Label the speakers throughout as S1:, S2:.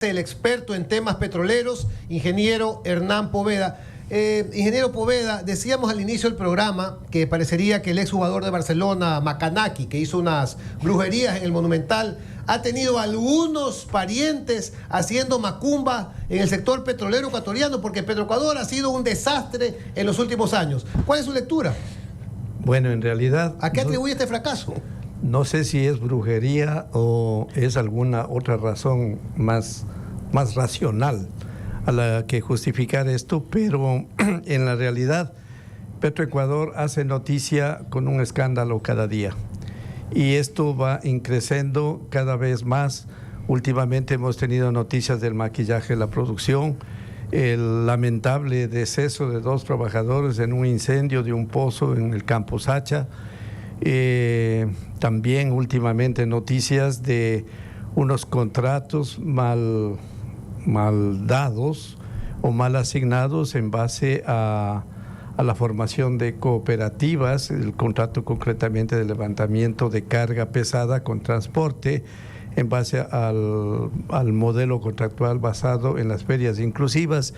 S1: El experto en temas petroleros, ingeniero Hernán Poveda. Ingeniero Poveda, decíamos al inicio del programa que parecería que el exjugador de Barcelona, Macanaki, que hizo unas brujerías en el Monumental, ha tenido algunos parientes haciendo macumba en el sector petrolero ecuatoriano, porque Petroecuador ha sido un desastre en los últimos años. ¿Cuál es su lectura?
S2: Bueno, en realidad...
S1: ¿A qué atribuye este fracaso?
S2: No sé si es brujería o es alguna otra razón más racional a la que justificar esto, pero en la realidad Petroecuador hace noticia con un escándalo cada día y esto va increciendo cada vez más. Últimamente hemos tenido noticias del maquillaje de la producción, el lamentable deceso de 2 trabajadores en un incendio de un pozo en el campo Sacha. También últimamente noticias de unos contratos mal dados o mal asignados en base a la formación de cooperativas, el contrato concretamente de levantamiento de carga pesada con transporte en base al modelo contractual basado en las ferias inclusivas,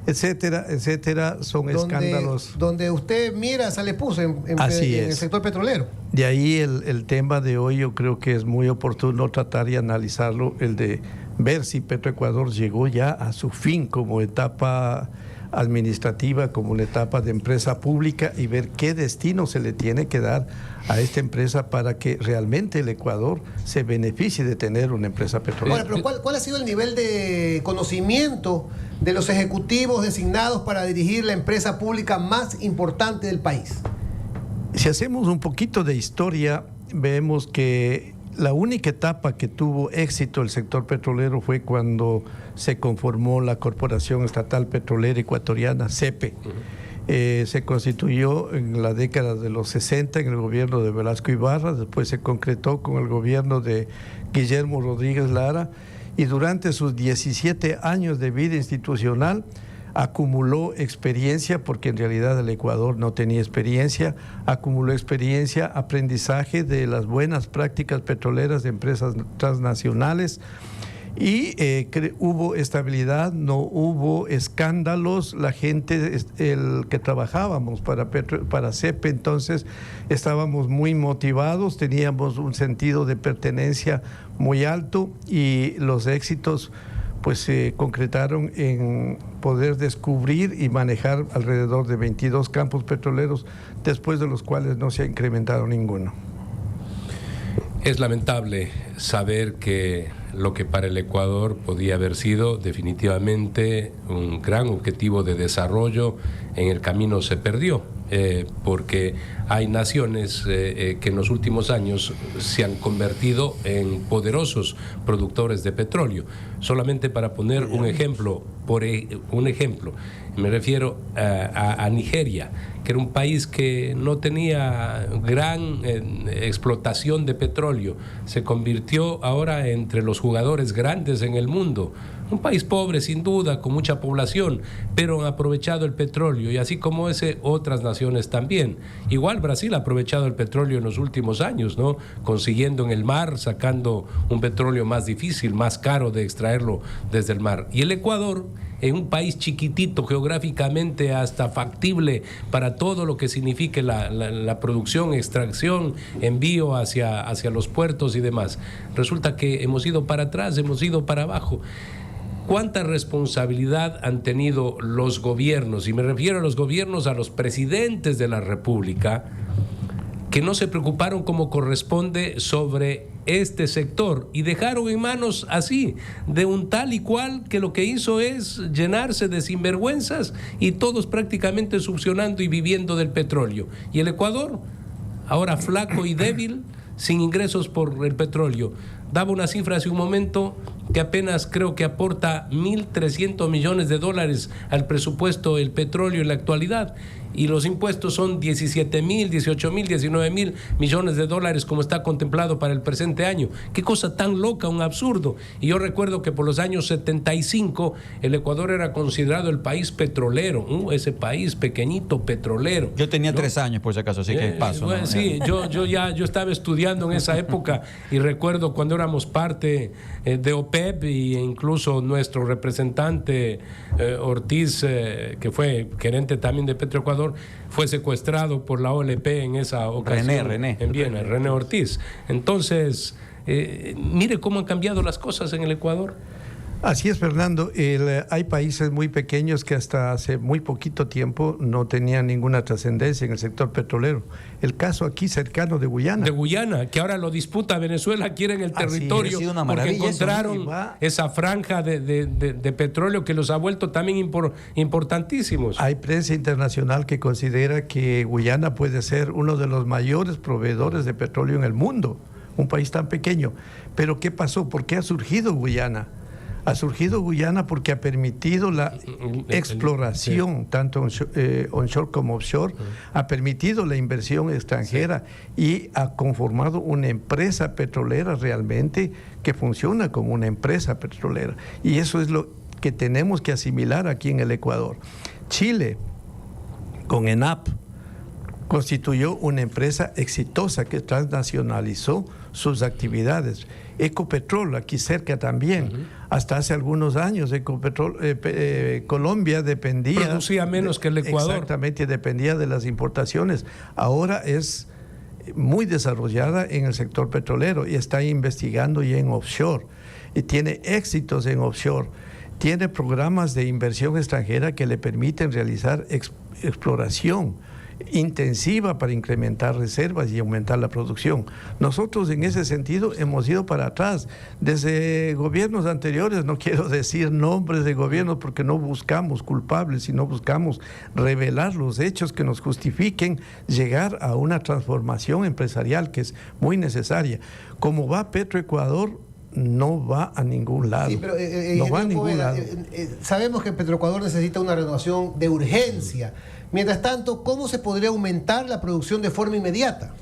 S2: etcétera, etcétera. Son escándalos.
S1: Donde usted mira, sale puso en el sector petrolero.
S2: De ahí el tema de hoy, yo creo que es muy oportuno tratar y analizarlo, el de ver si Petroecuador llegó ya a su fin como etapa administrativa, como una etapa de empresa pública, y ver qué destino se le tiene que dar a esta empresa para que realmente el Ecuador se beneficie de tener una empresa petrolera.
S1: Bueno, pero ¿cuál ha sido el nivel de conocimiento de los ejecutivos designados para dirigir la empresa pública más importante del país?
S2: Si hacemos un poquito de historia, vemos que la única etapa que tuvo éxito el sector petrolero fue cuando se conformó la Corporación Estatal Petrolera Ecuatoriana, CEPE. Se constituyó en la década de los 60 en el gobierno de Velasco Ibarra, después se concretó con el gobierno de Guillermo Rodríguez Lara, y durante sus 17 años de vida institucional acumuló experiencia, porque en realidad el Ecuador no tenía experiencia, acumuló experiencia, aprendizaje de las buenas prácticas petroleras de empresas transnacionales, y hubo estabilidad, no hubo escándalos. La gente, el que trabajábamos para CEPE, entonces estábamos muy motivados, teníamos un sentido de pertenencia muy alto, y los éxitos pues se concretaron en poder descubrir y manejar alrededor de 22 campos petroleros, después de los cuales no se ha incrementado ninguno.
S3: Es lamentable saber que lo que para el Ecuador podía haber sido definitivamente un gran objetivo de desarrollo en el camino se perdió, porque hay naciones que en los últimos años se han convertido en poderosos productores de petróleo. Solamente para poner un ejemplo, me refiero a Nigeria, que era un país que no tenía gran explotación de petróleo, se convirtió ahora entre los jugadores grandes en el mundo. Un país pobre, sin duda, con mucha población, pero han aprovechado el petróleo, y así como ese, otras naciones también. Igual Brasil ha aprovechado el petróleo en los últimos años, ¿no? Consiguiendo en el mar, sacando un petróleo más difícil, más caro de extraerlo desde el mar. Y el Ecuador, en un país chiquitito geográficamente, hasta factible para todo lo que signifique la producción, extracción, envío hacia los puertos y demás. Resulta que hemos ido para atrás, hemos ido para abajo. ¿Cuánta responsabilidad han tenido los gobiernos? Y me refiero a los gobiernos, a los presidentes de la República, que no se preocuparon como corresponde sobre este sector y dejaron en manos así de un tal y cual que lo que hizo es llenarse de sinvergüenzas, y todos prácticamente succionando y viviendo del petróleo. Y el Ecuador, ahora flaco y débil, sin ingresos por el petróleo. Daba una cifra hace un momento que apenas creo que aporta $1.300 millones al presupuesto el petróleo en la actualidad. y los impuestos son 17.000, 18.000, 19.000 millones de dólares como está contemplado para el presente año. Qué cosa tan loca, un absurdo. Y yo recuerdo que por los años 75 el Ecuador era considerado el país petrolero, ese país pequeñito petrolero.
S4: Yo tenía 3 años por si acaso, así que paso.
S3: Bueno, ¿no? Sí, yo estaba estudiando en esa época y recuerdo cuando éramos parte de OPEP e incluso nuestro representante Ortiz, que fue gerente también de Petroecuador, fue secuestrado por la OLP en esa ocasión.
S4: René.
S3: En Viena, René Ortiz. Entonces, mire cómo han cambiado las cosas en el Ecuador.
S2: Así es, Fernando. Hay países muy pequeños que hasta hace muy poquito tiempo no tenían ninguna trascendencia en el sector petrolero. El caso aquí cercano de Guyana.
S3: De Guyana, que ahora lo disputa Venezuela, quieren el territorio porque encontraron esa franja de petróleo que los ha vuelto también importantísimos.
S2: Hay prensa internacional que considera que Guyana puede ser uno de los mayores proveedores de petróleo en el mundo, un país tan pequeño. Pero ¿qué pasó? ¿Por qué ha surgido Guyana? Ha surgido Guyana porque ha permitido la exploración, tanto onshore como offshore, ha permitido la inversión extranjera y ha conformado una empresa petrolera realmente que funciona como una empresa petrolera. Y eso es lo que tenemos que asimilar aquí en el Ecuador. Chile, con ENAP, constituyó una empresa exitosa que transnacionalizó sus actividades. Ecopetrol, aquí cerca también, hasta hace algunos años, Ecopetrol, Colombia dependía...
S3: Producía menos que el Ecuador.
S2: Exactamente, dependía de las importaciones. Ahora es muy desarrollada en el sector petrolero y está investigando ya en offshore. Y tiene éxitos en offshore. Tiene programas de inversión extranjera que le permiten realizar exploración intensiva para incrementar reservas y aumentar la producción. Nosotros en ese sentido hemos ido para atrás. Desde gobiernos anteriores, no quiero decir nombres de gobiernos porque no buscamos culpables, sino buscamos revelar los hechos que nos justifiquen llegar a una transformación empresarial que es muy necesaria. Como va Petroecuador, no va a ningún lado.
S1: Sí, pero,
S2: no va a ningún lado.
S1: Sabemos que Petroecuador necesita una renovación de urgencia. Mientras tanto, ¿cómo se podría aumentar la producción de forma inmediata?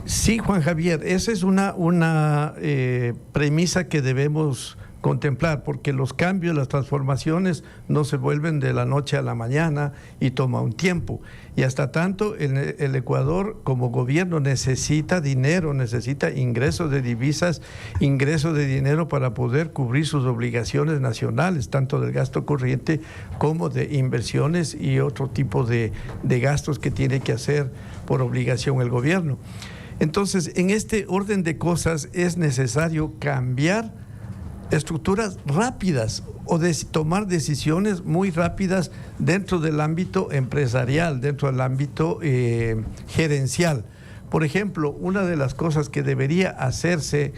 S2: Sí, Juan Javier, esa es una premisa que debemos contemplar, porque los cambios, las transformaciones no se vuelven de la noche a la mañana y toma un tiempo. Y hasta tanto el Ecuador como gobierno necesita dinero, necesita ingresos de divisas, ingresos de dinero para poder cubrir sus obligaciones nacionales, tanto del gasto corriente como de inversiones y otro tipo de gastos que tiene que hacer por obligación el gobierno. Entonces, en este orden de cosas es necesario cambiar estructuras rápidas o tomar decisiones muy rápidas dentro del ámbito empresarial, dentro del ámbito gerencial. Por ejemplo, una de las cosas que debería hacerse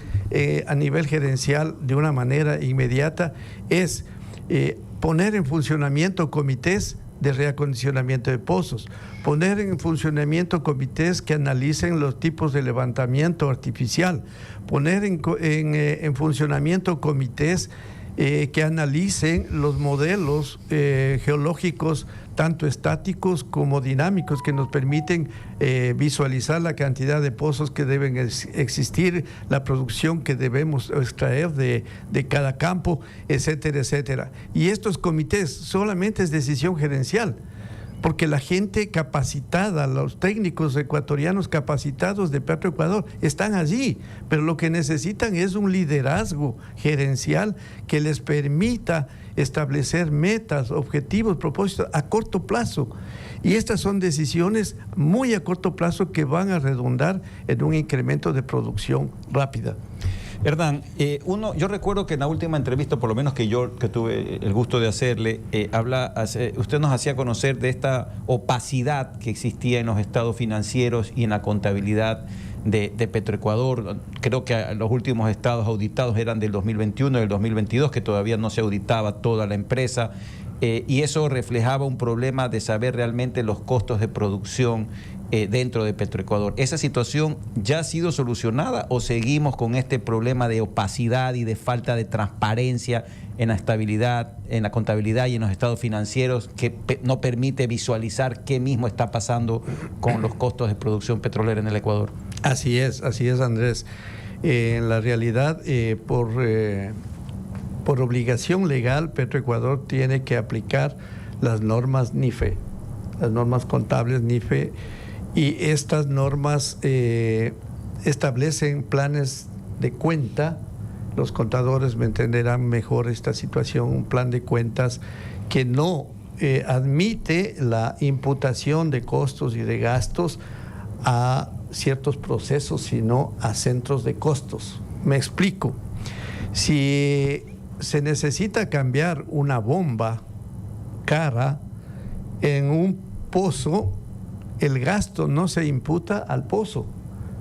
S2: a nivel gerencial de una manera inmediata es poner en funcionamiento comités de reacondicionamiento de pozos, poner en funcionamiento comités que analicen los tipos de levantamiento artificial, poner en funcionamiento comités que analicen los modelos geológicos, tanto estáticos como dinámicos, que nos permiten visualizar la cantidad de pozos que deben existir, la producción que debemos extraer de cada campo, etcétera, etcétera. Y estos comités solamente es decisión gerencial, porque la gente capacitada, los técnicos ecuatorianos capacitados de Petroecuador están allí, pero lo que necesitan es un liderazgo gerencial que les permita establecer metas, objetivos, propósitos a corto plazo. Y estas son decisiones muy a corto plazo que van a redundar en un incremento de producción rápida.
S4: Hernán, yo recuerdo que en la última entrevista, por lo menos que tuve el gusto de hacerle, usted nos hacía conocer de esta opacidad que existía en los estados financieros y en la contabilidad de Petroecuador. Creo que los últimos estados auditados eran del 2021 y del 2022, que todavía no se auditaba toda la empresa. Y eso reflejaba un problema de saber realmente los costos de producción dentro de Petroecuador. ¿Esa situación ya ha sido solucionada o seguimos con este problema de opacidad y de falta de transparencia en la estabilidad, en la contabilidad y en los estados financieros que no permite visualizar qué mismo está pasando con los costos de producción petrolera en el Ecuador?
S2: Así es, Andrés. En la realidad, por obligación legal, Petroecuador tiene que aplicar las normas NIFE, las normas contables NIFE, y estas normas establecen planes de cuenta. Los contadores me entenderán mejor esta situación, un plan de cuentas que no admite la imputación de costos y de gastos a ciertos procesos, sino a centros de costos. Me explico. Si se necesita cambiar una bomba cara en un pozo, el gasto no se imputa al pozo,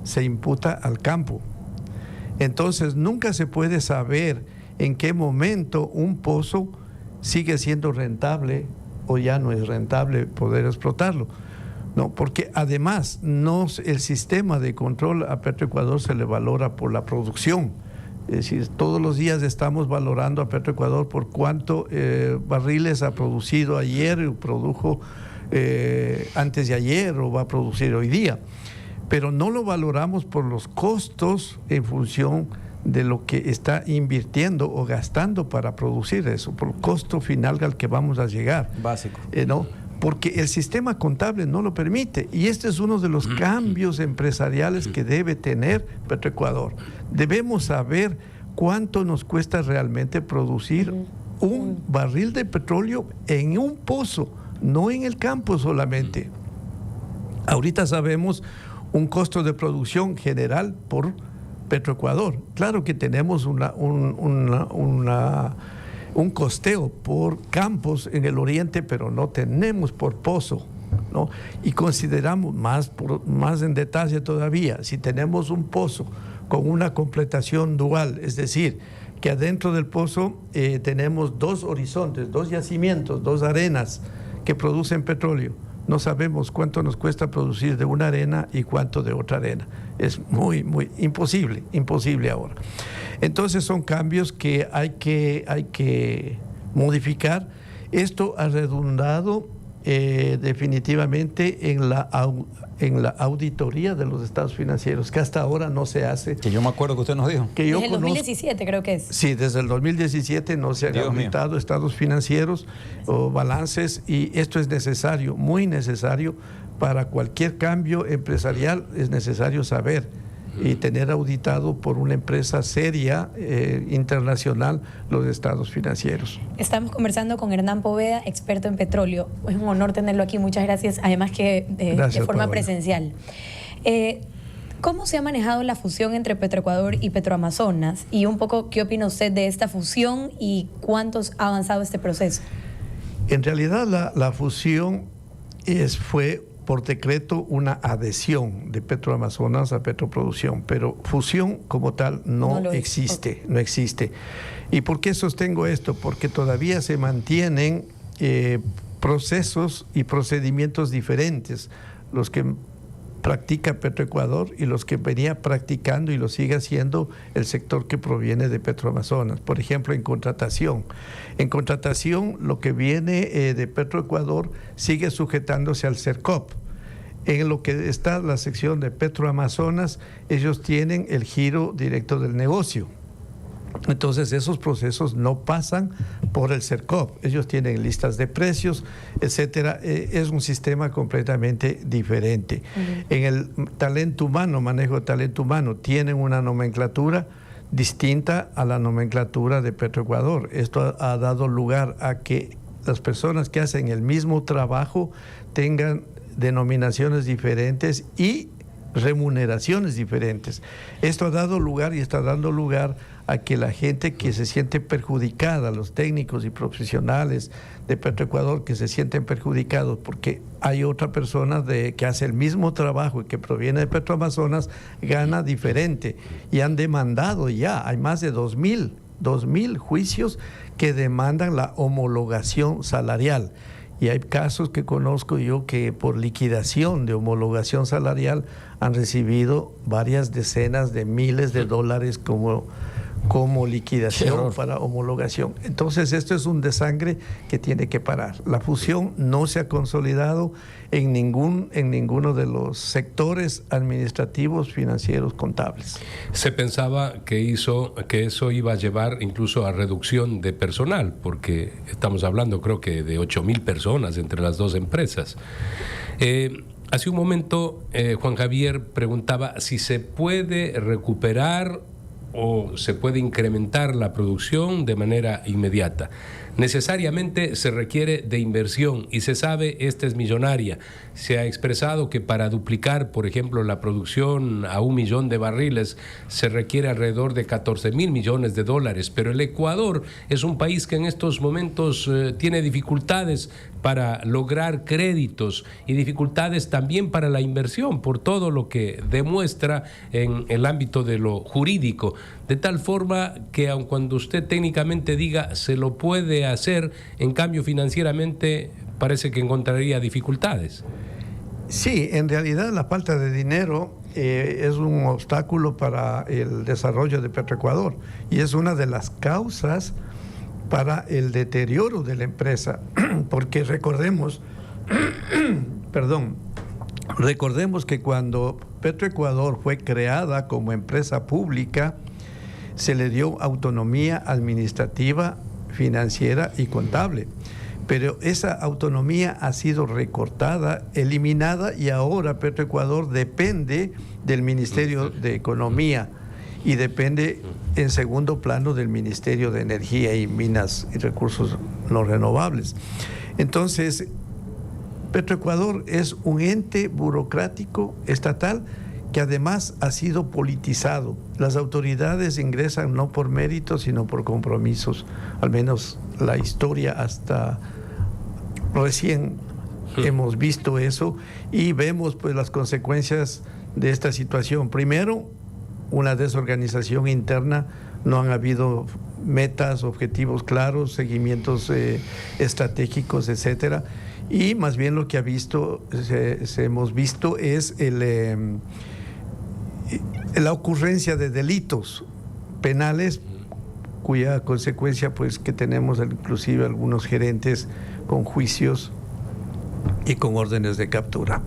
S2: se imputa al campo. Entonces nunca se puede saber en qué momento un pozo sigue siendo rentable o ya no es rentable poder explotarlo. No, porque además el sistema de control a Petroecuador se le valora por la producción. Es decir, todos los días estamos valorando a Petroecuador por cuánto barriles ha producido ayer o produjo antes de ayer o va a producir hoy día. Pero no lo valoramos por los costos en función de lo que está invirtiendo o gastando para producir eso, por el costo final al que vamos a llegar.
S4: Básico.
S2: ¿No? Porque el sistema contable no lo permite, y este es uno de los cambios empresariales que debe tener Petroecuador. Debemos saber cuánto nos cuesta realmente producir un barril de petróleo en un pozo, no en el campo solamente. Ahorita sabemos un costo de producción general por Petroecuador. Claro que tenemos un costeo por campos en el oriente, pero no tenemos por pozo, ¿no? Y consideramos más en detalle todavía, si tenemos un pozo con una completación dual, es decir, que adentro del pozo tenemos dos horizontes, dos yacimientos, dos arenas que producen petróleo. No sabemos cuánto nos cuesta producir de una arena y cuánto de otra arena. Es muy imposible ahora. Entonces son cambios que hay que modificar. Esto ha redundado definitivamente en la auditoría de los estados financieros, que hasta ahora no se hace.
S4: Que yo me acuerdo que usted nos dijo.
S2: Que yo
S5: desde el 2017 creo que es.
S2: Sí, desde el 2017 no se han auditado estados financieros o balances, y esto es necesario, muy necesario. Para cualquier cambio empresarial es necesario saber y tener auditado por una empresa seria internacional los estados financieros.
S5: Estamos conversando con Hernán Poveda, experto en petróleo. Es un honor tenerlo aquí, muchas gracias, además que de forma presencial. ¿Cómo se ha manejado la fusión entre Petroecuador y Petroamazonas? Y un poco, ¿qué opina usted de esta fusión y cuántos ha avanzado este proceso?
S2: En realidad la fusión fue por decreto una adhesión de Petroamazonas a Petroproducción, pero fusión como tal no existe, no existe. ¿Y por qué sostengo esto? Porque todavía se mantienen procesos y procedimientos diferentes, los que practica Petroecuador y los que venía practicando y lo sigue haciendo el sector que proviene de Petroamazonas. Por ejemplo, en contratación. En contratación, lo que viene de Petroecuador sigue sujetándose al CERCOP. En lo que está la sección de Petroamazonas, ellos tienen el giro directo del negocio. Entonces esos procesos no pasan por el CERCOP, ellos tienen listas de precios, etcétera. Es un sistema completamente diferente. En el talento humano, manejo de talento humano, tienen una nomenclatura distinta a la nomenclatura de Petroecuador. Esto ha dado lugar a que las personas que hacen el mismo trabajo tengan denominaciones diferentes y remuneraciones diferentes. Esto ha dado lugar y está dando lugar a que la gente que se siente perjudicada, los técnicos y profesionales de Petroecuador que se sienten perjudicados porque hay otra persona que hace el mismo trabajo y que proviene de Petroamazonas, gana diferente. Y han demandado ya, hay más de 2.000 juicios que demandan la homologación salarial. Y hay casos que conozco yo que por liquidación de homologación salarial han recibido varias decenas de miles de dólares como liquidación para homologación. Entonces esto es un desangre que tiene que parar. La fusión no se ha consolidado en ninguno de los sectores administrativos, financieros, contables.
S3: Se pensaba que eso iba a llevar incluso a reducción de personal, porque estamos hablando creo que de 8,000 personas entre las dos empresas. Hace un momento Juan Javier preguntaba si se puede recuperar o se puede incrementar la producción de manera inmediata. Necesariamente se requiere de inversión y se sabe, esta es millonaria. Se ha expresado que para duplicar, por ejemplo, la producción a 1 millón de barriles se requiere alrededor de 14,000 millones de dólares, pero el Ecuador es un país que en estos momentos tiene dificultades para lograr créditos y dificultades también para la inversión, por todo lo que demuestra en el ámbito de lo jurídico, de tal forma que aun cuando usted técnicamente diga se lo puede hacer, en cambio financieramente parece que encontraría dificultades.
S2: Sí, en realidad la falta de dinero es un obstáculo para el desarrollo de Petroecuador y es una de las causas para el deterioro de la empresa, porque recordemos que cuando Petroecuador fue creada como empresa pública, se le dio autonomía administrativa, financiera y contable. Pero esa autonomía ha sido recortada, eliminada, y ahora Petroecuador depende del Ministerio de Economía y depende en segundo plano del Ministerio de Energía y Minas y Recursos No Renovables. Entonces, Petroecuador es un ente burocrático estatal que además ha sido politizado. Las autoridades ingresan no por mérito, sino por compromisos. Al menos la historia hasta recién hemos visto eso y vemos pues las consecuencias de esta situación. Primero, una desorganización interna, no han habido metas, objetivos claros, seguimientos estratégicos, etcétera. Y más bien lo que hemos visto es la ocurrencia de delitos penales, cuya consecuencia pues que tenemos inclusive algunos gerentes con juicios y con órdenes de captura.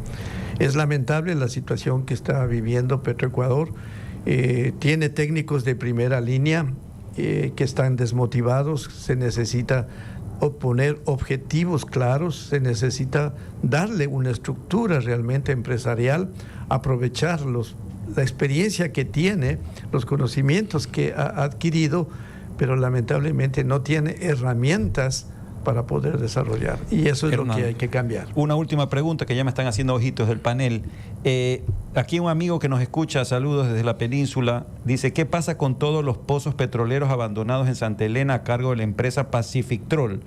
S2: Es lamentable la situación que está viviendo Petroecuador. Tiene técnicos de primera línea que están desmotivados, se necesita poner objetivos claros, se necesita darle una estructura realmente empresarial, aprovechar la experiencia que tiene, los conocimientos que ha adquirido, pero lamentablemente no tiene herramientas para poder desarrollar. Y eso es lo que hay que cambiar.
S4: Una última pregunta que ya me están haciendo ojitos del panel. Aquí un amigo que nos escucha, saludos desde la península, dice: ¿qué pasa con todos los pozos petroleros abandonados en Santa Elena a cargo de la empresa Pacifictrol?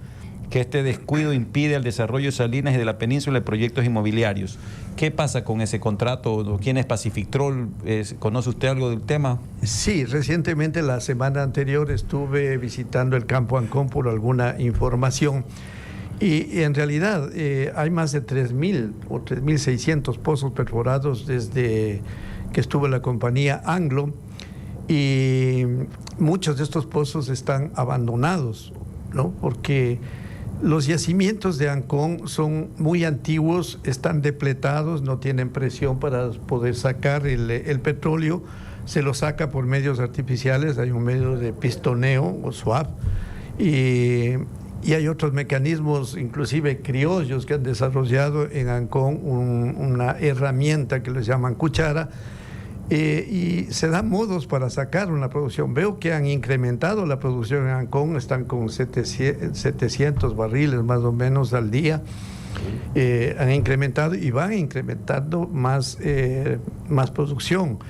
S4: Que este descuido impide el desarrollo de Salinas y de la península de proyectos inmobiliarios. ¿Qué pasa con ese contrato? ¿Quién es Pacifictrol? ¿Conoce usted algo del tema?
S2: Sí, recientemente, la semana anterior, estuve visitando el campo Ancón por alguna información y en realidad hay más de 3,000 o 3,600 pozos perforados desde que estuvo la compañía Anglo, y muchos de estos pozos están abandonados, ¿no? Porque los yacimientos de Ancón son muy antiguos, están depletados, no tienen presión para poder sacar el petróleo, se lo saca por medios artificiales, hay un medio de pistoneo o swap, y hay otros mecanismos, inclusive criollos, que han desarrollado en Ancón una herramienta que les llaman cuchara, y se dan modos para sacar una producción. Veo que han incrementado la producción en Ancón, están con 700 barriles más o menos al día. Han incrementado y van incrementando más producción.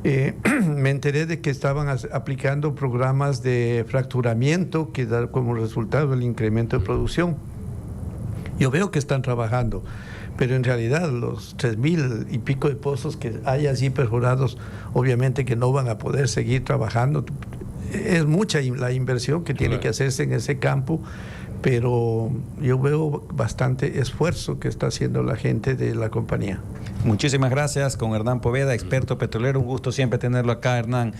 S2: Me enteré de que estaban aplicando programas de fracturamiento que da como resultado el incremento de producción. Yo veo que están trabajando, pero en realidad los 3,000 y pico de pozos que hay así perforados, obviamente que no van a poder seguir trabajando. Es mucha la inversión que tiene que hacerse en ese campo, pero yo veo bastante esfuerzo que está haciendo la gente de la compañía.
S4: Muchísimas gracias con Hernán Poveda, experto petrolero. Un gusto siempre tenerlo acá, Hernán.